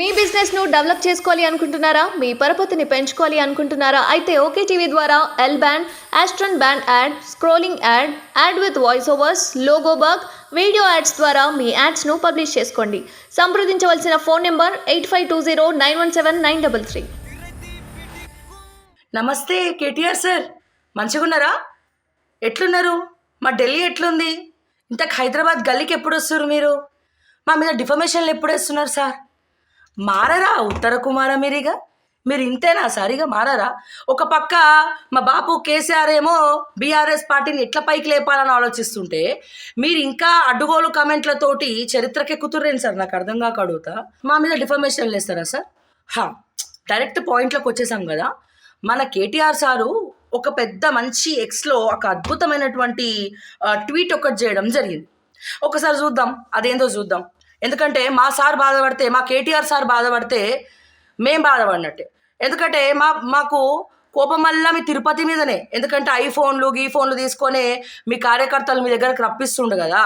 మీ business ను develop చేసుకోవాలి అనుకుంటున్నారా? మీ పరపతిని పెంచుకోవాలి అనుకుంటున్నారా? అయితే ఓకే టీవీ ద్వారా L band, Aston band ad, scrolling ad, ad with voice overs, logo bug, video ads ద్వారా మీ యాడ్స్ ను పబ్లిష్ చేసుకోండి. సంప్రదించవలసిన ఫోన్ నెంబర్ 8520917933. నమస్తే కేటీఆర్ సార్, మంచిగున్నారా? ఎట్లున్నారు? మా ఢిల్లీ ఎట్లుంది? ఇంతకు హైదరాబాద్ గల్లీకి ఎప్పుడు వస్తారు మీరు? మా మీద డిఫర్మేషన్లు ఎప్పుడు వేస్తున్నారు సార్? మారరా ఉత్తర కుమార మీరిగా? మీరు ఇంతేనా సార్? ఇక మారరా? ఒక పక్క మా బాపు కేసీఆర్ ఏమో బీఆర్ఎస్ పార్టీని ఎట్లా పైకి లేపాలని ఆలోచిస్తుంటే మీరు ఇంకా అడ్డుగోలు కమెంట్లతోటి చరిత్రకెక్కుతుర్రేంటి సార్? నాకు అర్థం కాక అడుగుతా. మా మీద డిఫర్మేషన్లు వేస్తారా సార్? డైరెక్ట్ పాయింట్లోకి వచ్చేసాం కదా. మన కేటీఆర్ సారు ఒక పెద్ద మంచి ఎక్స్లో ఒక అద్భుతమైనటువంటి ట్వీట్ ఒకటి చేయడం జరిగింది. ఒకసారి చూద్దాం, అదేందో చూద్దాం. ఎందుకంటే మా సార్ బాధపడితే, మా కేటీఆర్ సార్ బాధపడితే మేం బాధపడినట్టే. ఎందుకంటే మాకు కోపం వల్ల మీ తిరుపతి మీదనే. ఎందుకంటే ఐఫోన్లు గీఫోన్లు తీసుకొని మీ కార్యకర్తలు మీ దగ్గరకు రప్పిస్తుండు కదా,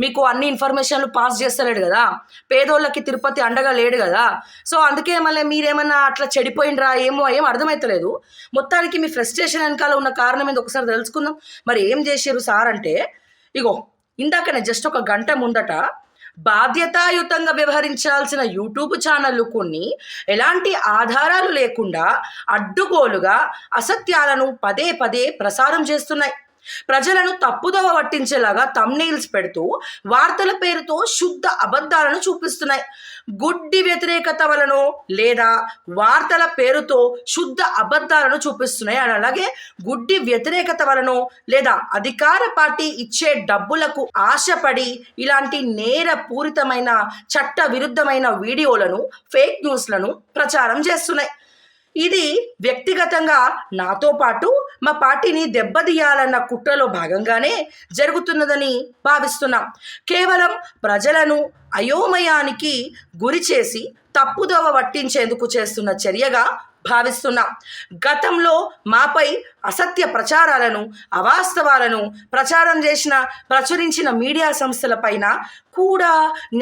మీకు అన్ని ఇన్ఫర్మేషన్లు పాస్ చేస్తలేడు కదా, పేదోళ్ళకి తిరుపతి అండగా లేడు కదా. సో అందుకే మళ్ళీ మీరేమన్నా అట్లా చెడిపోయినరా ఏం అర్థమవుతలేదు. మొత్తానికి మీ ఫ్రస్ట్రేషన్ వెనకాల ఉన్న కారణం ఏందో ఒకసారి తెలుసుకుందాం. మరి ఏం చేశారు సార్ అంటే, ఇగో ఇందాకనే జస్ట్ ఒక గంట ముందట బాధ్యతాయుతంగా వ్యవహరించాల్సిన యూట్యూబ్ ఛానళ్ళు కొన్ని ఎలాంటి ఆధారాలు లేకుండా అడ్డుగోలుగా అసత్యాలను పదే పదే ప్రసారం చేస్తున్నాయి. ప్రజలను తప్పుదోవ పట్టించేలాగా థంబ్నెయిల్స్ పెడుతూ వార్తల పేరుతో శుద్ధ అబద్ధాలను చూపిస్తున్నాయి. గుడ్డి వ్యతిరేకత వలన లేదా వార్తల పేరుతో శుద్ధ అబద్ధాలను చూపిస్తున్నాయి. అని అలాగే గుడ్డి వ్యతిరేకత వలన లేదా అధికార పార్టీ ఇచ్చే డబ్బులకు ఆశపడి ఇలాంటి నేరపూరితమైన చట్ట విరుద్ధమైన వీడియోలను, ఫేక్ న్యూస్లను ప్రచారం చేస్తున్నాయి. ఇది వ్యక్తిగతంగా నాతో పాటు మా పార్టీని దెబ్బతీయాలన్న కుట్రలో భాగంగానే జరుగుతున్నదని భావిస్తున్నాం. కేవలం ప్రజలను అయోమయానికి గురి చేసి తప్పుదోవ పట్టించేందుకు చేస్తున్న చర్యగా భావిస్తున్నాం. గతంలో మాపై అసత్య ప్రచారాలను, అవాస్తవాలను ప్రచురించిన మీడియా సంస్థలపైన కూడా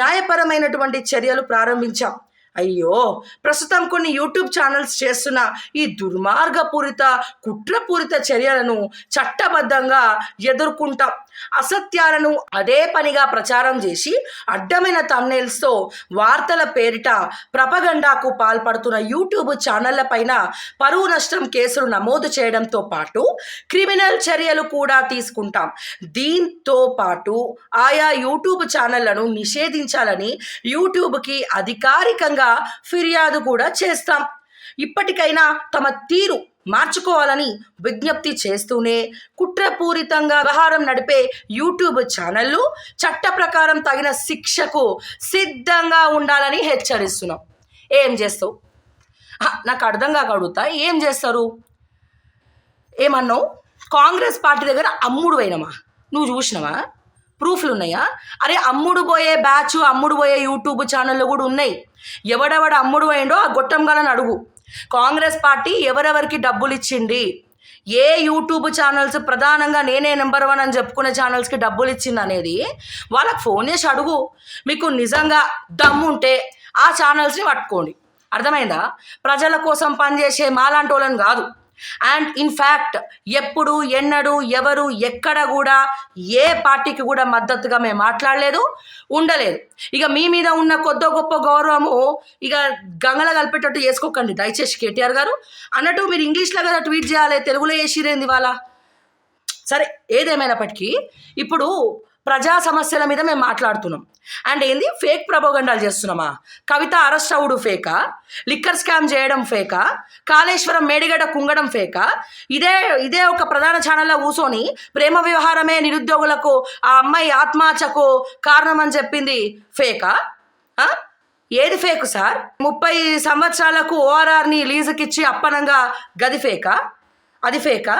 న్యాయపరమైనటువంటి చర్యలు ప్రారంభించాం. అయ్యో, ప్రస్తుతం కొన్ని యూట్యూబ్ ఛానల్స్ చేస్తున్న ఈ దుర్మార్గపూరిత కుట్రపూరిత చర్యలను చట్టబద్ధంగా ఎదుర్కొంటాం. అసత్యాలను అదే పనిగా ప్రచారం చేసి అడ్డమైన థంబ్నెయిల్స్తో వార్తల పేరిట ప్రపగండాకు పాల్పడుతున్న యూట్యూబ్ ఛానళ్ల పైన పరువు నష్టం కేసులు నమోదు చేయడంతో పాటు క్రిమినల్ చర్యలు కూడా తీసుకుంటాం. దీంతో పాటు ఆయా యూట్యూబ్ ఛానళ్లను నిషేధించాలని యూట్యూబ్కి అధికారికంగా ఫిర్యాదు కూడా చేస్తాం. ఇప్పటికైనా తమ తీరు మార్చుకోవాలని విజ్ఞప్తి చేస్తూనే కుట్రపూరితంగా వ్యవహారం నడిపే యూట్యూబ్ ఛానళ్ళు చట్ట ప్రకారం తగిన శిక్షకు సిద్ధంగా ఉండాలని హెచ్చరిస్తున్నాం. ఏం చేస్తావు? నాకు అర్థం కాక అడుగుతా, ఏం చేస్తారు? ఏమన్నావు? కాంగ్రెస్ పార్టీ దగ్గర అమ్ముడు పోయినమా? నువ్వు చూసినవా? ప్రూఫ్లు ఉన్నాయా? అరే, అమ్ముడు పోయే బ్యాచ్, అమ్ముడు పోయే యూట్యూబ్ ఛానళ్ళు కూడా ఉన్నాయి. ఎవడెవడ అమ్ముడు పోయిండో ఆ గొట్టంగాలని అడుగు. కాంగ్రెస్ పార్టీ ఎవరెవరికి డబ్బులు ఇచ్చింది, ఏ యూట్యూబ్ ఛానల్స్ ప్రధానంగా నేనే నెంబర్ 1 అని చెప్పుకునే ఛానల్స్కి డబ్బులు ఇచ్చింది అనేది వాళ్ళకి ఫోన్ చేసి అడుగు. మీకు నిజంగా దమ్ముంటే ఆ ఛానల్స్ని పట్టుకోండి. అర్థమైందా? ప్రజల కోసం పనిచేసే మాలాంటి వాళ్ళని కాదు. అండ్ ఇన్ఫ్యాక్ట్ ఎప్పుడు ఎన్నడూ ఎవరు ఎక్కడ కూడా ఏ పార్టీకి కూడా మద్దతుగా మేము మాట్లాడలేదు, ఉండలేదు. ఇక మీ మీద ఉన్న కొద్ది గొప్ప గౌరవము ఇక గంగల కలిపేటట్టు చేసుకోకండి దయచేసి కేటీఆర్ గారు. అన్నట్టు మీరు ఇంగ్లీష్లో కదా ట్వీట్ చేయాలి, తెలుగులో వేసిరేంది వాళ్ళ. సరే, ఏదేమైనప్పటికీ ఇప్పుడు ప్రజా సమస్యల మీద మేము మాట్లాడుతున్నాం. అండ్ ఏంది, ఫేక్ ప్రపోగండాలు చేస్తున్నామా? కవిత అరెస్ట్ అవుడు ఫేకా? లిక్కర్ స్కామ్ చేయడం ఫేకా? కాళేశ్వరం మేడిగడ్డ కుంగడం ఫేకా? ఇదే ఒక ప్రధాన ఛానల్లో కూర్చొని ప్రేమ వ్యవహారమే నిరుద్యోగులకు, ఆ అమ్మాయి ఆత్మహత్యకు కారణం అని చెప్పింది ఫేకా? ఏది ఫేక్ సార్? 30 సంవత్సరాలకు ఓఆర్ఆర్ని లీజుకిచ్చి అప్పనంగా గది ఫేకా? అది ఫేకా?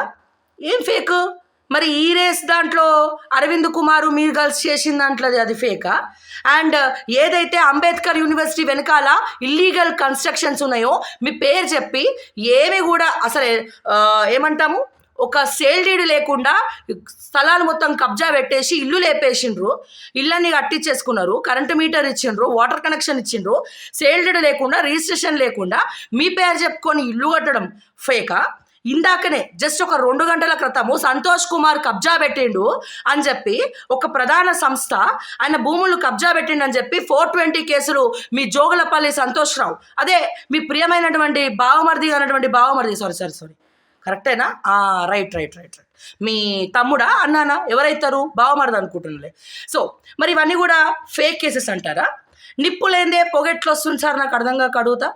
ఏం ఫేకు? మరి ఈ రేస్ దాంట్లో అరవింద్ కుమారు మీరు కలిసి చేసిన దాంట్లో అది ఫేకా? అండ్ ఏదైతే అంబేద్కర్ యూనివర్సిటీ వెనకాల ఇల్లీగల్ కన్స్ట్రక్షన్స్ ఉన్నాయో మీ పేరు చెప్పి ఏమి కూడా అసలు ఏమంటాము, ఒక సేల్ డీడ్ లేకుండా స్థలాలు మొత్తం కబ్జా పెట్టేసి ఇల్లు లేపేసిండ్రు, ఇళ్ళని కట్టించేసుకున్నారు, కరెంటు మీటర్ ఇచ్చిండ్రు, వాటర్ కనెక్షన్ ఇచ్చిండ్రు, సేల్ డీడ్ లేకుండా రిజిస్ట్రేషన్ లేకుండా మీ పేరు చెప్పుకొని ఇల్లు కట్టడం ఫేకా? ఇందాకనే జస్ట్ ఒక 2 గంటల క్రితము సంతోష్ కుమార్ కబ్జా పెట్టిండు అని చెప్పి ఒక ప్రధాన సంస్థ ఆయన భూములు కబ్జా పెట్టిండు అని చెప్పి 420 కేసులు మీ జోగులపల్లి సంతోష్ రావు, అదే మీ ప్రియమైనటువంటి బావమరిది సారీ కరెక్టేనా? రైట్. మీ తమ్ముడా అన్నానా ఎవరైతారు? బావమరిది అనుకుంటున్నాలే. సో మరి ఇవన్నీ కూడా ఫేక్ కేసెస్ అంటారా? నిప్పులేందే పొగెట్లు వస్తుంది సార్, నాకు అర్థంగా అడుగుతా.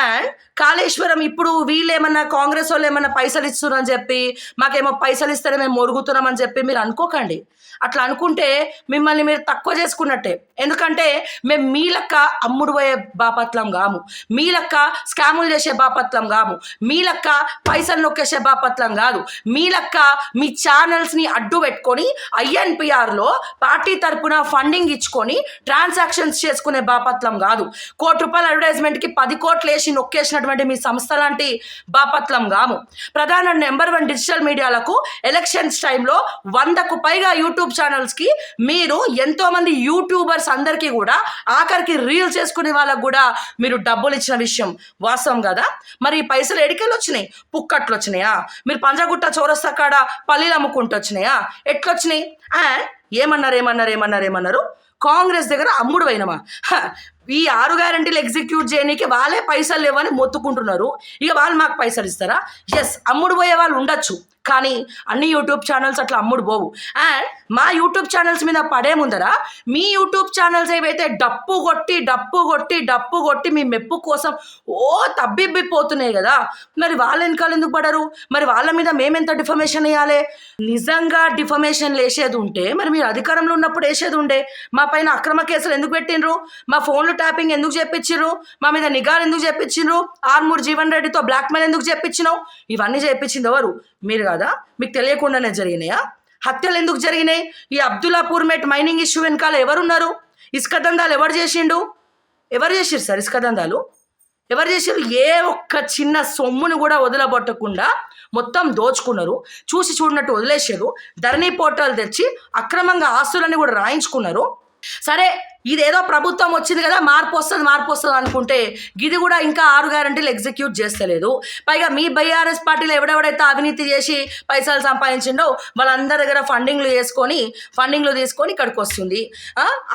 అండ్ కాళేశ్వరం ఇప్పుడు వీళ్ళు ఏమన్నా కాంగ్రెస్ వాళ్ళు ఏమన్నా పైసలు ఇస్తున్నారని చెప్పి మాకేమో పైసలు ఇస్తేనే మేము మొరుగుతున్నామని చెప్పి మీరు అనుకోకండి. అట్లా అనుకుంటే మిమ్మల్ని మీరు తక్కువ చేసుకున్నట్టే. ఎందుకంటే మేము మీ లెక్క అమ్ముడు పోయే బాపత్లం కాము, మీ లెక్క స్కాములు చేసే బాపత్లం కాము, మీ లెక్క పైసలు నొక్కేసే బాపత్లం కాదు, మీ లెక్క మీ ఛానల్స్ని అడ్డు పెట్టుకొని INPRలో పార్టీ తరపున ఫండింగ్ ఇచ్చుకొని ట్రాన్సాక్షన్స్ చేసుకునే బాపత్లం కాదు. ₹1 అడ్వర్టైజ్మెంట్కి 10 కోట్లు వేసి నొక్కేసినటువంటి మీ సంస్థ లాంటి బాపత్లం కాము. ప్రధాన నెంబర్ 1 డిజిటల్ మీడియాలకు ఎలక్షన్స్ టైంలో 100కు పైగా యూట్యూబ్ ఛానల్స్కి మీరు ఎంతోమంది యూట్యూబర్స్ అందరికీ కూడా ఆఖరికి రీల్స్ చేసుకునే వాళ్ళకు కూడా మీరు డబ్బులు ఇచ్చిన విషయం వాస్తవం కదా. మరి ఈ పైసలు ఎడికెళ్ళి వచ్చినాయి? పుక్కట్లు వచ్చినాయా? మీరు పంజాగుట్ట చౌరస్తా కాడ పల్లీలు అమ్ముకుంటూ వచ్చినాయా? ఎట్లొచ్చినాయి? అండ్ ఏమన్నారు? కాంగ్రెస్ దగ్గర అమ్ముడు పోయినమా? ఈ 6 గ్యారెంటీలు ఎగ్జిక్యూట్ చేయడానికి వాళ్ళే పైసలు లేవని మొత్తుకుంటున్నారు. ఇక వాళ్ళు మాకు పైసలు ఇస్తారా? ఎస్, అమ్ముడు పోయే వాళ్ళు ఉండొచ్చు, కానీ అన్ని యూట్యూబ్ ఛానల్స్ అట్లా అమ్ముడు పోవు. అండ్ మా యూట్యూబ్ ఛానల్స్ మీద పడే ముందర మీ యూట్యూబ్ ఛానల్స్ ఏవైతే డప్పు కొట్టి మీ మెప్పు కోసం తబ్బిబ్బిపోతున్నాయి కదా, మరి వాళ్ళ వెనకాల ఎందుకు పడరు? మరి వాళ్ళ మీద మేమెంత డిఫమేషన్ వేయాలి? నిజంగా డిఫమేషన్ వేసేది ఉంటే మరి మీరు అధికారంలో ఉన్నప్పుడు వేసేది ఉండే. మా పైన అక్రమ కేసులు ఎందుకు పెట్టిండ్రు? మా ఫోన్లు ట్యాపింగ్ ఎందుకు చెప్పించిండ్రు? మా మీద నిఘాలు ఎందుకు చెప్పించిండ్రు? ఆర్మూర్ జీవన్ రెడ్డితో బ్లాక్మెయిల్ ఎందుకు చెప్పించినావు? ఇవన్నీ చెప్పించింది ఎవరు? మీరు కదా. మీకు తెలియకుండానే జరిగినాయా? హత్యలు ఎందుకు జరిగినాయి? ఈ అబ్దుల్లాపూర్ మెట్ మైనింగ్ ఇష్యూ వెనకాల ఎవరున్నారు? ఇసుక దందాలు ఎవరు చేసిర్రు సార్? ఇసుక దందాలు ఎవరు చేసిర్రు? ఏ ఒక్క చిన్న సొమ్మును కూడా వదలబొట్టకుండా మొత్తం దోచుకున్నారు. చూసి చూడనట్టు వదిలేసారు. ధరణి పోర్టల్ తెచ్చి అక్రమంగా ఆస్తులన్నీ కూడా రాయించుకున్నారు. సరే, ఇదేదో ప్రభుత్వం వచ్చింది కదా, మార్పు వస్తుంది అనుకుంటే ఇది కూడా ఇంకా 6 గ్యారెంటీలు ఎగ్జిక్యూట్ చేస్తలేదు. పైగా మీ బీఆర్ఎస్ పార్టీలో ఎవడెవడైతే అవినీతి చేసి పైసలు సంపాదించిండో వాళ్ళందరి దగ్గర ఫండింగ్లు తీసుకొని ఇక్కడికి వస్తుంది.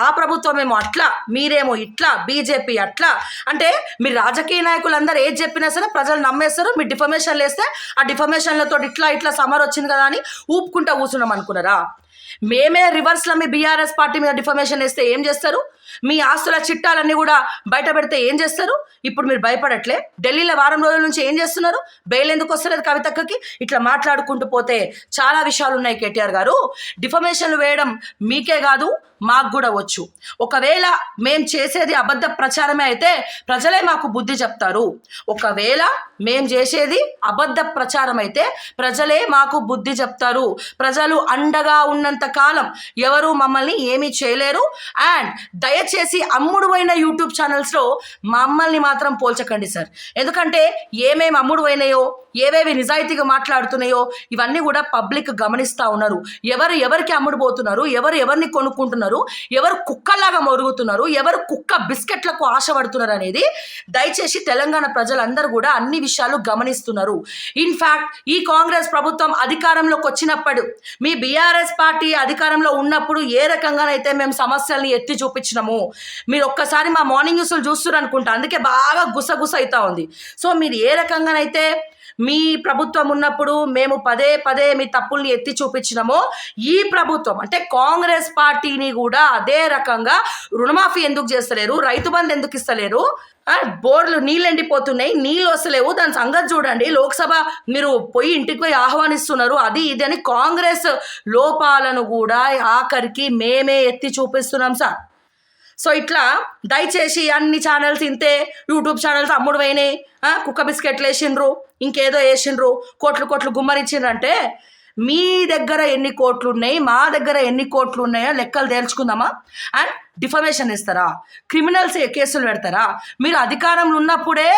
ఆ ప్రభుత్వం ఏమో అట్లా, మీరేమో ఇట్లా, బీజేపీ అట్లా. అంటే మీ రాజకీయ నాయకులందరూ ఏది చెప్పినా సరే ప్రజలు నమ్మేస్తారు. మీరు డిఫమేషన్లు వేస్తే ఆ డిఫమేషన్లతో ఇట్లా సమర్ వచ్చింది కదా అని ఊపుకుంటా కూర్చున్నాం అనుకున్నారా? మేమే రివర్స్లో మీ బీఆర్ఎస్ పార్టీ మీద డిఫమేషన్ వేస్తే ఏం చేస్తారు? మీ ఆస్తుల చిట్టాలన్నీ కూడా బయట పెడితే ఏం చేస్తారు? ఇప్పుడు మీరు భయపడట్లే? ఢిల్లీలో వారం రోజుల నుంచి ఏం చేస్తున్నారు? బెయిల్ ఎందుకు వస్తలేదు కవితక్కకి? ఇట్లా మాట్లాడుకుంటూ పోతే చాలా విషయాలు ఉన్నాయి కేటీఆర్ గారు. డిఫమేషన్లు వేయడం మీకే కాదు, మాకు కూడా వచ్చు. ఒకవేళ మేం చేసేది అబద్ధ ప్రచారమే అయితే ప్రజలే మాకు బుద్ధి చెప్తారు. ఒకవేళ మేం చేసేది అబద్ధ ప్రచారం అయితే ప్రజలే మాకు బుద్ధి చెప్తారు. ప్రజలు అండగా ఉన్నంత కాలం ఎవరు మమ్మల్ని ఏమీ చేయలేరు. అండ్ దయచేసి అమ్ముడు పోయిన యూట్యూబ్ ఛానల్స్లో మమ్మల్ని మాత్రం పోల్చకండి సార్. ఎందుకంటే ఏమేమి అమ్ముడు పోయినాయో, ఏవేవి నిజాయితీగా మాట్లాడుతున్నాయో ఇవన్నీ కూడా పబ్లిక్ గమనిస్తూ ఉన్నారు. ఎవరికి అమ్ముడు పోతున్నారు, ఎవరిని కొనుక్కుంటున్నారు, ఎవరు కుక్కలాగా మొరుగుతున్నారు, ఎవరు కుక్క బిస్కెట్లకు ఆశపడుతున్నారు అనేది దయచేసి తెలంగాణ ప్రజలందరూ కూడా అన్ని విషయాలు గమనిస్తున్నారు. ఇన్ఫ్యాక్ట్ ఈ కాంగ్రెస్ ప్రభుత్వం అధికారంలోకి వచ్చినప్పుడు, మీ బీఆర్ఎస్ పార్టీ అధికారంలో ఉన్నప్పుడు ఏ రకంగానైతే మేము సమస్యల్ని ఎత్తి చూపించినాము మీరు ఒక్కసారి మా మార్నింగ్ న్యూస్లు చూస్తున్నారు అనుకుంటా, అందుకే బాగా గుసగుస అవుతా ఉంది. సో మీరు ఏ రకంగానైతే మీ ప్రభుత్వం ఉన్నప్పుడు మేము పదే మీ తప్పుల్ని ఎత్తి చూపించినామో ఈ ప్రభుత్వం అంటే కాంగ్రెస్ పార్టీని కూడా అదే రకంగా రుణమాఫీ ఎందుకు చేస్తలేరు, రైతు బంధు ఎందుకు ఇస్తలేరు, బోర్లు నీళ్ళు ఎండిపోతున్నాయి, నీళ్ళు వస్తలేవు, దాని సంగతి చూడండి, లోక్సభ మీరు ఇంటికి పోయి ఆహ్వానిస్తున్నారు, అది ఇది అని కాంగ్రెస్ లోపాలను కూడా ఆఖరికి మేమే ఎత్తి చూపిస్తున్నాం సార్. సో ఇట్లా దయచేసి అన్ని ఛానల్స్ ఇంతే, యూట్యూబ్ ఛానల్స్ అమ్ముడు పోయినాయి, కుక్క బిస్కెట్లు వేసిండ్రు, ఇంకేదో వేసిండ్రు, కోట్లు గుమ్మరించిండ్రు అంటే మీ దగ్గర ఎన్ని కోట్లు ఉన్నాయి, మా దగ్గర ఎన్ని కోట్లు ఉన్నాయో లెక్కలు తేల్చుకుందామా? అండ్ డిఫమేషన్ ఇస్తారా? క్రిమినల్స్ కేసులు పెడతారా? మీరు అధికారంలో ఉన్నప్పుడే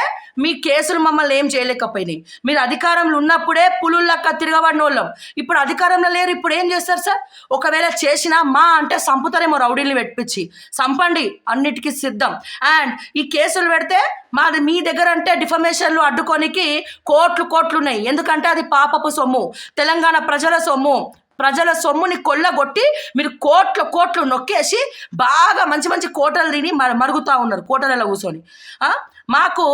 మీ కేసులు మమ్మల్ని ఏం చేయలేకపోయినాయి. మీరు అధికారంలో ఉన్నప్పుడే పులుల్లక్క తిరగబడిన వాళ్ళం. ఇప్పుడు అధికారంలో లేరు, ఇప్పుడు ఏం చేస్తారు సార్? ఒకవేళ చేసినా మా అంటే సంపుతారేమో రౌడీల్ని పెట్టించి. సంపండి, అన్నిటికీ సిద్ధం. అండ్ ఈ కేసులు పెడితే మాది మీ దగ్గర అంటే డిఫమేషన్లు అడ్డుకోనికి కోట్లు ఉన్నాయి. ఎందుకంటే అది పాపపు సొమ్ము, తెలంగాణ ప్రజల సొమ్ము. ప్రజల సొమ్ముని కొల్లగొట్టి మీరు కోట్లు నొక్కేసి బాగా మంచి కోటలు తిని మరుగుతూ ఉన్నారు కోటలలో కూర్చొని. మాకు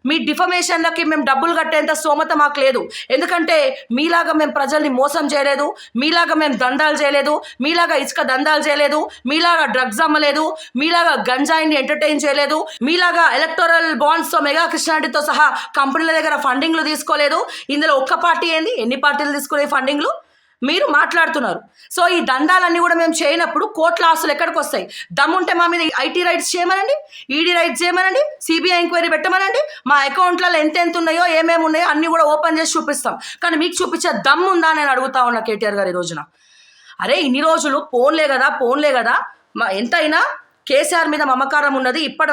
మీ డిఫమేషన్లకి మేము డబ్బులు కట్టేంత స్తోమత మాకు లేదు. ఎందుకంటే మీలాగా మేము ప్రజల్ని మోసం చేయలేదు, మీలాగా మేము దందాలు చేయలేదు, మీలాగా ఇసుక దందాలు చేయలేదు, మీలాగా డ్రగ్స్ అమ్మలేదు, మీలాగా గంజాయిని ఎంటర్టైన్ చేయలేదు, మీలాగా ఎలక్టోరల్ బాండ్స్తో మెగా కృష్ణారెడ్డితో సహా కంపెనీల దగ్గర ఫండింగ్లు తీసుకోలేదు. ఇందులో ఒక్క పార్టీ ఏంది, ఎన్ని పార్టీలు తీసుకునే ఫండింగ్లు మీరు మాట్లాడుతున్నారు. సో ఈ దందాలన్నీ కూడా మేము చేయనప్పుడు కోట్ల ఆస్తులు ఎక్కడికి వస్తాయి? దమ్ముంటే మా మీద ఐటీ రైట్స్ చేయమనండి, ఈడీ రైట్స్ చేయమనండి, సిబిఐ ఎంక్వైరీ పెట్టమనండి. మా అకౌంట్లలో ఎంత ఉన్నాయో ఏమేమి ఉన్నాయో అన్నీ కూడా ఓపెన్ చేసి చూపిస్తాం. కానీ మీకు చూపించే దమ్ము ఉందా నేను అడుగుతా ఉన్నా కేటీఆర్ గారు ఈ రోజున. అరే ఇన్ని రోజులు పోన్లే కదా మా ఎంతైనా కేసీఆర్ మీద మమకారం ఉన్నది. ఇప్పటి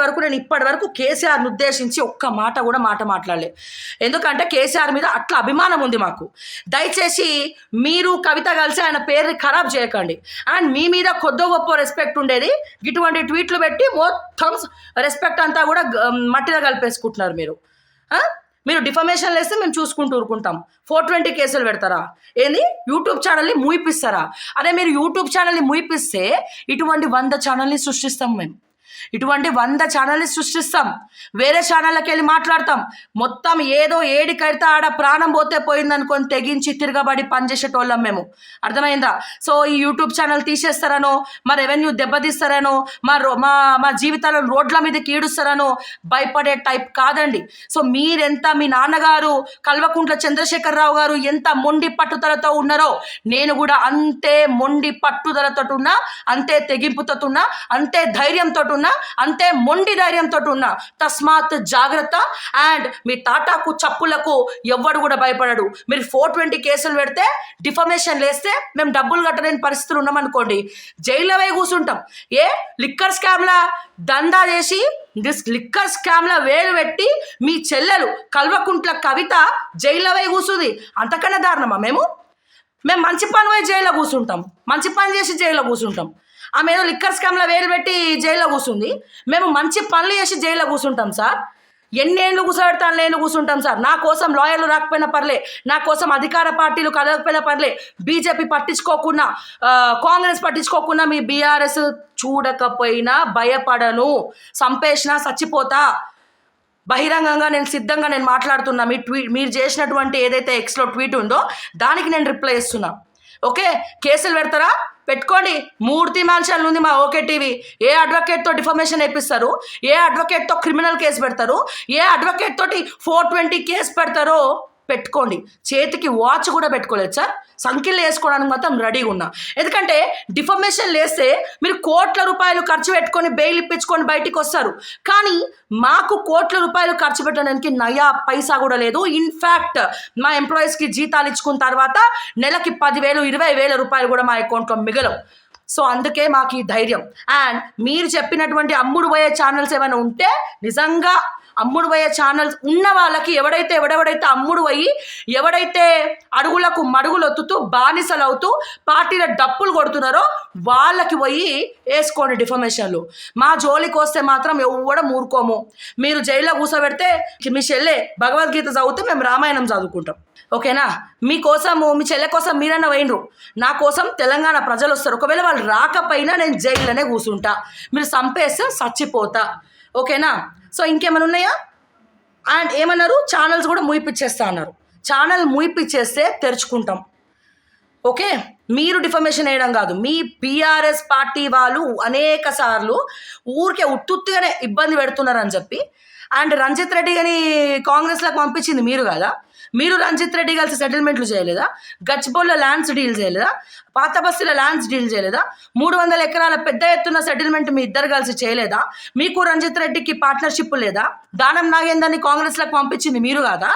వరకు కేసీఆర్ని ఉద్దేశించి ఒక్క మాట కూడా మాట్లాడలే. ఎందుకంటే కేసీఆర్ మీద అట్లా అభిమానం ఉంది మాకు. దయచేసి మీరు కవిత కలిసి ఆయన పేరుని ఖరాబ్ చేయకండి. అండ్ మీ మీద కొద్దో గొప్ప రెస్పెక్ట్ ఉండేది, ఇటువంటి ట్వీట్లు పెట్టి మొత్తం రెస్పెక్ట్ అంతా కూడా మట్టిలో కలిపేసుకుంటున్నారు మీరు డిఫమేషన్ వేస్తే మేము చూసుకుంటూ ఊరుకుంటాం. 420 కేసులు పెడతారా? ఏంది యూట్యూబ్ ఛానల్ని మూయిపిస్తారా? అదే మీరు యూట్యూబ్ ఛానల్ని మూయిపిస్తే ఇటువంటి 100 ఛానల్ని సృష్టిస్తాం. ఇటువంటి 100 ఛానల్ని సృష్టిస్తాం. వేరే ఛానళ్ళకి వెళ్ళి మాట్లాడతాం. మొత్తం ఏదో ఏడికైతే ఆడ ప్రాణం పోతే పోయిందనుకొని తెగించి తిరగబడి పనిచేసేటోళ్ళం మేము. అర్థమైందా? సో ఈ యూట్యూబ్ ఛానల్ తీసేస్తారనో, మా రెవెన్యూ దెబ్బతీస్తారనో, మా జీవితాలను రోడ్ల మీదకి ఈడుస్తారనో భయపడే టైప్ కాదండి. సో మీరెంత, మీ నాన్నగారు కల్వకుంట్ల చంద్రశేఖరరావు గారు ఎంత మొండి పట్టుదలతో ఉన్నారో నేను కూడా అంతే మొండి పట్టుదలతో ఉన్నా, అంతే తెగింపుతో ఉన్నా, అంతే ధైర్యంతో ఉన్నా, అంతే మొండి ధైర్యంతో ఉన్నా. తస్మాత్ జాగ్రత్త. అండ్ మీ తాటాకు చప్పులకు ఎవ్వడు కూడా భయపడడు. మీరు 420 కేసులు పెడితే, డిఫమేషన్ లేస్తే మేము డబ్బులు కట్టలేని పరిస్థితులు ఉన్నామనుకోండి, జైల్లో పోయి కూర్చుంటాం. లిక్కర్ స్కామ్లా దందా చేసి లిక్కర్ స్కామ్లా వేలు పెట్టి మీ చెల్లెలు కల్వకుంట్ల కవిత జైల్లో పోయి కూర్చుంది. అంతకన్నా దారుణమా? మేము మంచి పని పోయి జైల్లో కూర్చుంటాం, మంచి పని చేసి జైల్లో కూర్చుంటాం. ఆమె ఏదో లిక్కర్ స్కామ్లో వేలు పెట్టి జైల్లో కూర్చుంది, మేము మంచి పనులు చేసి జైల్లో కూర్చుంటాం సార్. ఎన్నేళ్ళు కూర్చోబెడతాను నేను కూర్చుంటాం సార్. నా కోసం లాయర్లు రాకపోయినా పర్లే, నా కోసం అధికార పార్టీలు కదలకపోయినా పర్లే, బీజేపీ పట్టించుకోకున్నా, కాంగ్రెస్ పట్టించుకోకున్నా, మీ బీఆర్ఎస్ చూడకపోయినా భయపడను. సంపేషణ చచ్చిపోతా. బహిరంగంగా సిద్ధంగా మాట్లాడుతున్నా. మీరు చేసినటువంటి ఏదైతే ఎక్స్లో ట్వీట్ ఉందో దానికి నేను రిప్లై ఇస్తున్నా. ఓకే, కేసులు పెడతారా? పెట్టుకోండి. మూర్తి మ్యాన్షన్ ఉంది మా ఓకే టీవీ. ఏ అడ్వకేట్తో డిఫమేషన్ వేపిస్తారు, ఏ అడ్వకేట్తో క్రిమినల్ కేసు పెడతారు, ఏ అడ్వకేట్ తోటి 420 కేసు పెడతారో పెట్టుకోండి. చేతికి వాచ్ కూడా పెట్టుకోలేదు సార్. సంఖ్యలు వేసుకోవడానికి మాత్రం రెడీగా ఉన్నా. ఎందుకంటే డిఫమేషన్ లేస్తే మీరు కోట్ల రూపాయలు ఖర్చు పెట్టుకొని బెయిల్ ఇప్పించుకొని బయటికి వస్తారు. కానీ మాకు కోట్ల రూపాయలు ఖర్చు పెట్టడానికి నయా పైసా కూడా లేదు. ఇన్ఫ్యాక్ట్ మా ఎంప్లాయీస్కి జీతాలు ఇచ్చుకున్న తర్వాత నెలకి 10,000, 20,000 రూపాయలు కూడా మా అకౌంట్లో మిగలవు. సో అందుకే మాకు ఈ ధైర్యం. అండ్ మీరు చెప్పినటువంటి అమ్ముడు పోయే ఛానల్స్ ఏమైనా ఉంటే, నిజంగా అమ్ముడు పోయే ఛానల్స్ ఉన్న వాళ్ళకి ఎవడైతే అమ్ముడు పోయి, ఎవడైతే అడుగులకు మడుగులు ఒత్తుతూ బానిసలు అవుతూ పార్టీల డప్పులు కొడుతున్నారో వాళ్ళకి పోయి వేసుకోండి డిఫమేషన్లు. మా జోలికి వస్తే మాత్రం ఎవడం ఊరుకోము. మీరు జైల్లో కూర్చోబెడితే మీ చెల్లె భగవద్గీత చదివితే మేము రామాయణం చదువుకుంటాం. ఓకేనా? మీకోసము, మీ చెల్లె కోసం మీరన్నా పోయినరు, నా కోసం తెలంగాణ ప్రజలు వస్తారు. ఒకవేళ వాళ్ళు రాకపోయినా నేను జైల్లోనే కూర్చుంటా. మీరు చంపేస్తే చచ్చిపోతా. ఓకేనా? సో ఇంకేమైనా ఉన్నాయా? అండ్ ఏమన్నారు, ఛానల్స్ కూడా మూయిపిచ్చేస్తా అన్నారు. ఛానల్ మూయిపిచ్చేస్తే తెరుచుకుంటాం. ఓకే, మీరు డిఫమేషన్ వేయడం కాదు, మీ బీఆర్ఎస్ పార్టీ వాళ్ళు అనేక సార్లు ఊరికే ఉత్తుత్తుగానే ఇబ్బంది పెడుతున్నారని చెప్పి. అండ్ రంజిత్ రెడ్డి కానీ కాంగ్రెస్లోకి పంపించింది మీరు కదా. మీరు రంజిత్ రెడ్డి కలిసి సెటిల్మెంట్లు చేయలేదా? గచ్చిబౌలిలో ల్యాండ్స్ డీల్ చేయలేదా? పాత బస్తీల ల్యాండ్స్ డీల్ చేయలేదా? 300 ఎకరాల పెద్ద ఎత్తున సెటిల్మెంట్ మీ ఇద్దరు కలిసి చేయలేదా? మీకు రంజిత్ రెడ్డికి పార్ట్నర్షిప్ లేదా? దానం నాగేందర్ని కాంగ్రెస్లోకి పంపించింది మీరు కాదా?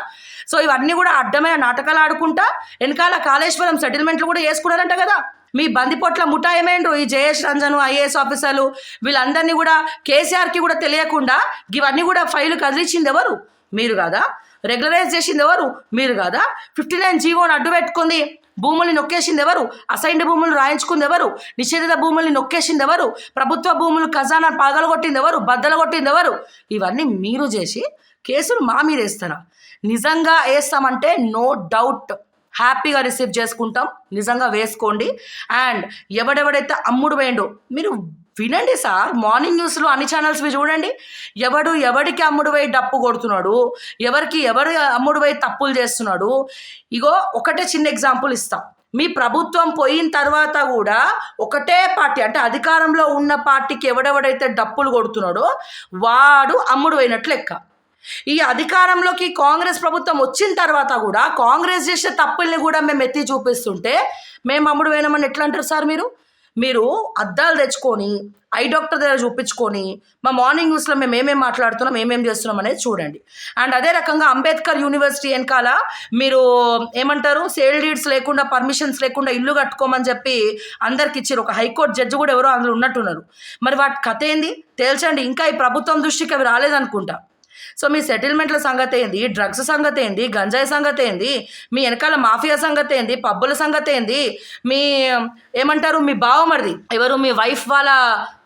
సో ఇవన్నీ కూడా అడ్డమైన నాటకాలు ఆడుకుంటా వెనకాల కాళేశ్వరం సెటిల్మెంట్లు కూడా వేసుకున్నారంట కదా. మీ బందిపోట్ల ముఠా ఏమైండ్రు ఈ జయేష్ రంజన్ ఐఏఎస్ ఆఫీసర్లు వీళ్ళందరినీ కూడా కేసీఆర్కి కూడా తెలియకుండా ఇవన్నీ కూడా ఫైలు కదిలించింది ఎవరు? మీరు కాదా? రెగ్యులరైజ్ చేసింది ఎవరు? మీరు కాదా? 59 జీవోని అడ్డు పెట్టుకుంది భూముల్ని నొక్కేసింది ఎవరు? అసైన్డ్ భూములు రాయించుకుంది ఎవరు? నిషేధిత భూముల్ని నొక్కేసింది ఎవరు? ప్రభుత్వ భూములు ఖజానా పగలగొట్టింది ఎవరు? బద్దలగొట్టింది ఎవరు? ఇవన్నీ మీరు చేసి కేసులు మా మీద వేస్తారా? నిజంగా వేస్తామంటే నో డౌట్ హ్యాపీగా రిసీవ్ చేసుకుంటాం. నిజంగా వేసుకోండి. అండ్ ఎవడెవడైతే అమ్ముడు పోయిండో మీరు వినండి సార్, మార్నింగ్ న్యూస్లో అన్ని ఛానల్స్వి చూడండి. ఎవడికి అమ్ముడు పోయి డప్పు కొడుతున్నాడు, ఎవరు అమ్ముడు పోయి తప్పులు చేస్తున్నాడు. ఇగో ఒకటే చిన్న ఎగ్జాంపుల్ ఇస్తాం. మీ ప్రభుత్వం పోయిన తర్వాత కూడా ఒకటే పార్టీ అంటే అధికారంలో ఉన్న పార్టీకి ఎవడెవడైతే డప్పులు కొడుతున్నాడో వాడు అమ్ముడు పోయినట్లు లెక్క. ఈ అధికారంలోకి కాంగ్రెస్ ప్రభుత్వం వచ్చిన తర్వాత కూడా కాంగ్రెస్ చేసే తప్పుల్ని కూడా మేము ఎత్తి చూపిస్తుంటే మేము అమ్ముడు పోయినామని ఎట్లా అంటారు సార్? మీరు అద్దాలు తెచ్చుకొని ఐ డాక్టర్ దగ్గర చూపించుకొని మా మార్నింగ్ న్యూస్లో మేము ఏమేమి మాట్లాడుతున్నాం ఏమేమి చేస్తున్నాం అనేది చూడండి. అండ్ అదే రకంగా అంబేద్కర్ యూనివర్సిటీ వెనకాల మీరు ఏమంటారు సేల్ డీడ్స్ లేకుండా పర్మిషన్స్ లేకుండా ఇల్లు కట్టుకోమని చెప్పి అందరికి ఇచ్చారు. ఒక హైకోర్టు జడ్జి కూడా ఎవరో అందులో ఉన్నట్టున్నారు. మరి వాటి కథ ఏంది తేల్చండి. ఇంకా ఈ ప్రభుత్వం దృష్టికి అవి రాలేదనుకుంటా. సో మీ సెటిల్మెంట్ల సంగతి ఏంది, డ్రగ్స్ సంగతి ఏంది, గంజాయి సంగతి ఏంది, మీ వెనకాల మాఫియా సంగతి ఏంది, పబ్బుల సంగతి ఏంది, మీ ఏమంటారు మీ బావమరిది ఎవరు మీ వైఫ్ వాళ్ళ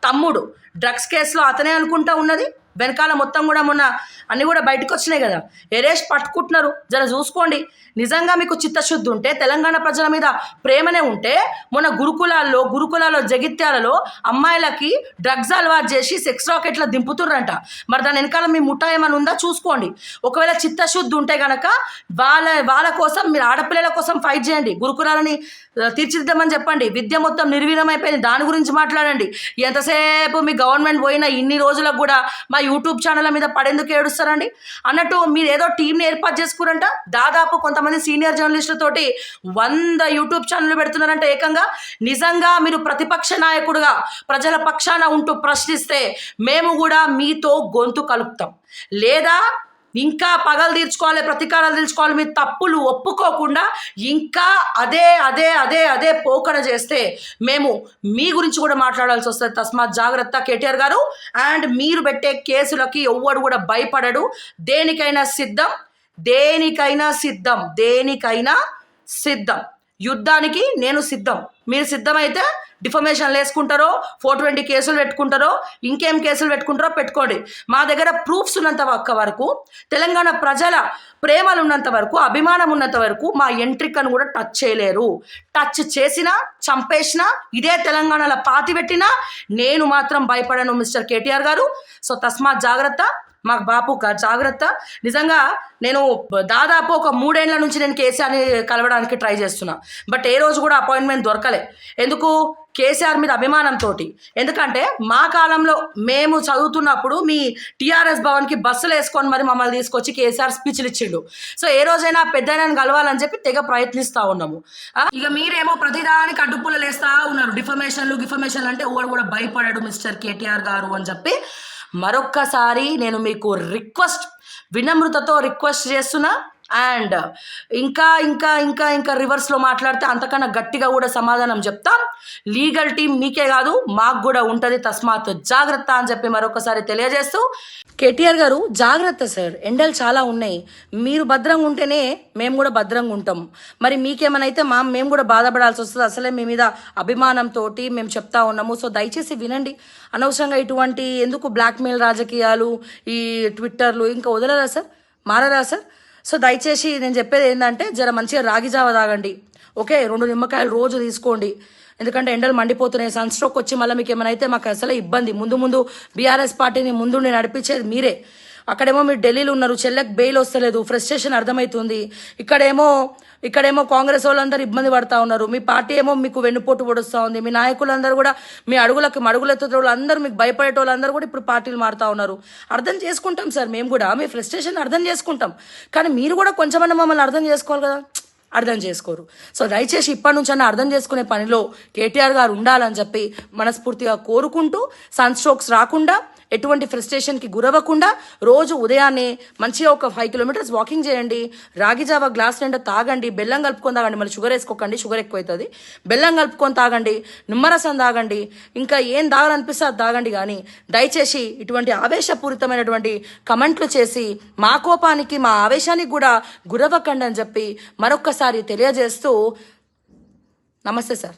తమ్ముడు డ్రగ్స్ కేసులో అతనే అనుకుంటా ఉన్నది. వెనకాల మొత్తం కూడా మొన్న అన్నీ కూడా బయటకు వచ్చినాయి కదా, ఎరేస్ట్ పట్టుకుంటున్నారు. జర చూసుకోండి. నిజంగా మీకు చిత్తశుద్ధి ఉంటే తెలంగాణ ప్రజల మీద ప్రేమనే ఉంటే మొన్న గురుకులాల్లో జగిత్యాలలో అమ్మాయిలకి డ్రగ్స్ అలవాటు చేసి సెక్స్ రాకెట్లా దింపుతుర్రంట. మరి దాని వెనకాల మీ ముఠా ఏమైనా ఉందా చూసుకోండి. ఒకవేళ చిత్తశుద్ధి ఉంటే కనుక వాళ్ళ కోసం మీరు ఆడపిల్లల కోసం ఫైట్ చేయండి. గురుకులాలని తీర్చిదిద్దామని చెప్పండి. విద్య మొత్తం నిర్వీర్యమైపోయింది, దాని గురించి మాట్లాడండి. ఎంతసేపు మీ గవర్నమెంట్ పోయిన ఇన్ని రోజులకు కూడా మా యూట్యూబ్ ఛానళ్ళ మీద పడేందుకు ఏడుస్తారండి అన్నట్టు మీరు ఏదో టీంని ఏర్పాటు చేసుకురంట. దాదాపు కొంతమంది సీనియర్ జర్నలిస్టులతోటి 100 యూట్యూబ్ ఛానళ్ళు పెడుతున్నారంటే ఏకంగా. నిజంగా మీరు ప్రతిపక్ష నాయకుడుగా ప్రజల పక్షాన ఉంటూ ప్రశ్నిస్తే మేము కూడా మీతో గొంతు కలుపుతాం. లేదా ఇంకా పగలు తీర్చుకోవాలి, ప్రతీకారాలు తీర్చుకోవాలి, మీ తప్పులు ఒప్పుకోకుండా ఇంకా అదే పోకడ చేస్తే మేము మీ గురించి కూడా మాట్లాడాల్సి వస్తుంది. తస్మాత్ జాగ్రత్త కేటీఆర్ గారు. అండ్ మీరు పెట్టే కేసులకి ఎవ్వడు కూడా భయపడడు. దేనికైనా సిద్ధం. యుద్ధానికి నేను సిద్ధం. మీరు సిద్ధమైతే డిఫమేషన్లు వేసుకుంటారో 420 కేసులు పెట్టుకుంటారో ఇంకేం కేసులు పెట్టుకుంటారో పెట్టుకోండి. మా దగ్గర ప్రూఫ్స్ ఉన్నంత వరకు, తెలంగాణ ప్రజల ప్రేమలు ఉన్నంత వరకు, అభిమానం ఉన్నంత వరకు మా ఎంట్రికను కూడా టచ్ చేయలేరు. టచ్ చేసినా చంపేసినా ఇదే తెలంగాణలో పాతి పెట్టినా నేను మాత్రం భయపడను మిస్టర్ కేటీఆర్ గారు. సో తస్మాత్ జాగ్రత్త, మాకు బాపు జాగ్రత్త. నిజంగా నేను దాదాపు ఒక 3 ఏళ్ల నుంచి నేను కేసీఆర్ని కలవడానికి ట్రై చేస్తున్నా. బట్ ఏ రోజు కూడా అపాయింట్మెంట్ దొరకలే. ఎందుకు? కేసీఆర్ మీద అభిమానంతో. ఎందుకంటే మా కాలంలో మేము చదువుతున్నప్పుడు మీ టీఆర్ఎస్ భవన్కి బస్సులు వేసుకొని మరి మమ్మల్ని తీసుకొచ్చి కేసీఆర్ స్పీచ్లు ఇచ్చిండు. సో ఏ రోజైనా పెద్దనని కలవాలని చెప్పి తెగ ప్రయత్నిస్తూ ఉన్నాము. ఇక మీరేమో ప్రతిదానికి అడ్డుపుల్లలు వేస్తూ ఉన్నారు. గిఫమేషన్లు అంటే ఎవరు కూడా భయపడాడు మిస్టర్ కేటీఆర్ గారు అని చెప్పి మరొక్కసారి నేను మీకు వినమ్రతతో రిక్వెస్ట్ చేస్తున్నా. అండ్ ఇంకా రివర్స్లో మాట్లాడితే అంతకన్నా గట్టిగా కూడా సమాధానం చెప్తాం. లీగల్ టీం మీకే కాదు మాకు కూడా ఉంటుంది. తస్మాత్ జాగ్రత్త అని చెప్పి మరొకసారి తెలియజేస్తూ, కేటీఆర్ గారు జాగ్రత్త సార్, ఎండలు చాలా ఉన్నాయి. మీరు భద్రంగా ఉంటేనే మేము కూడా భద్రంగా ఉంటాం. మరి మీకేమనైతే మేము కూడా బాధపడాల్సి వస్తుంది. అసలే మీ మీద అభిమానంతో మేము చెప్తా ఉన్నాము. సో దయచేసి వినండి. అనవసరంగా ఇటువంటి ఎందుకు బ్లాక్మెయిల్ రాజకీయాలు, ఈ ట్విట్టర్లు ఇంకా వదలరా సార్, మారరా సార్? సో దయచేసి నేను చెప్పేది ఏంటంటే జర మంచిగా రాగి జావ తాగండి. ఓకే, 2 నిమ్మకాయలు రోజు తీసుకోండి. ఎందుకంటే ఎండలు మండిపోతున్నాయి. సన్ స్ట్రోక్ వచ్చి మళ్ళీ మీకు ఏమైనా మాకు అసలే ఇబ్బంది. ముందు బీఆర్ఎస్ పార్టీని ముందు నేను నడిపించేది మీరే. అక్కడేమో మీరు ఢిల్లీలో ఉన్నారు, చెల్లెకి బెయిల్ వస్తలేదు, ఫ్రస్ట్రేషన్ అర్థమవుతుంది. ఇక్కడేమో కాంగ్రెస్ వాళ్ళందరూ ఇబ్బంది పడతా ఉన్నారు. మీ పార్టీ ఏమో మీకు వెన్నుపోటు పొడుస్తూ ఉంది. మీ నాయకులందరూ కూడా మీ మడుగులెత్తుతో వాళ్ళందరూ మీకు భయపడే వాళ్ళందరూ కూడా ఇప్పుడు పార్టీలు మారుతా ఉన్నారు. అర్థం చేసుకుంటాం సార్, మేము కూడా మీ ఫ్రస్ట్రేషన్ అర్థం చేసుకుంటాం. కానీ మీరు కూడా కొంచెమన్నా మమ్మల్ని అర్థం చేసుకోవాలి కదా, అర్థం చేసుకోరు. సో దయచేసి ఇప్పటి నుంచన్నా అర్థం చేసుకునే పనిలో కేటీఆర్ గారు ఉండాలని చెప్పి మనస్ఫూర్తిగా కోరుకుంటూ, సన్ స్ట్రోక్స్ రాకుండా ఎటువంటి ఫ్రస్ట్రేషన్కి గురవ్వకుండా రోజు ఉదయాన్నే మంచిగా ఒక 5 కిలోమీటర్స్ వాకింగ్ చేయండి. రాగి జావ గ్లాస్ నిండా తాగండి. బెల్లం కలుపుకొని తాగండి. మళ్ళీ షుగర్ వేసుకోకండి, షుగర్ ఎక్కువ అవుతుంది. బెల్లం కలుపుకొని తాగండి, నిమ్మరసం తాగండి, ఇంకా ఏం తాగాలనిపిస్తే అది తాగండి. కానీ దయచేసి ఇటువంటి ఆవేశపూరితమైనటువంటి కమెంట్లు చేసి మా కోపానికి మా ఆవేశానికి కూడా గురవ్వకండి అని చెప్పి మరొక్కసారి తెలియజేస్తూ నమస్తే సార్.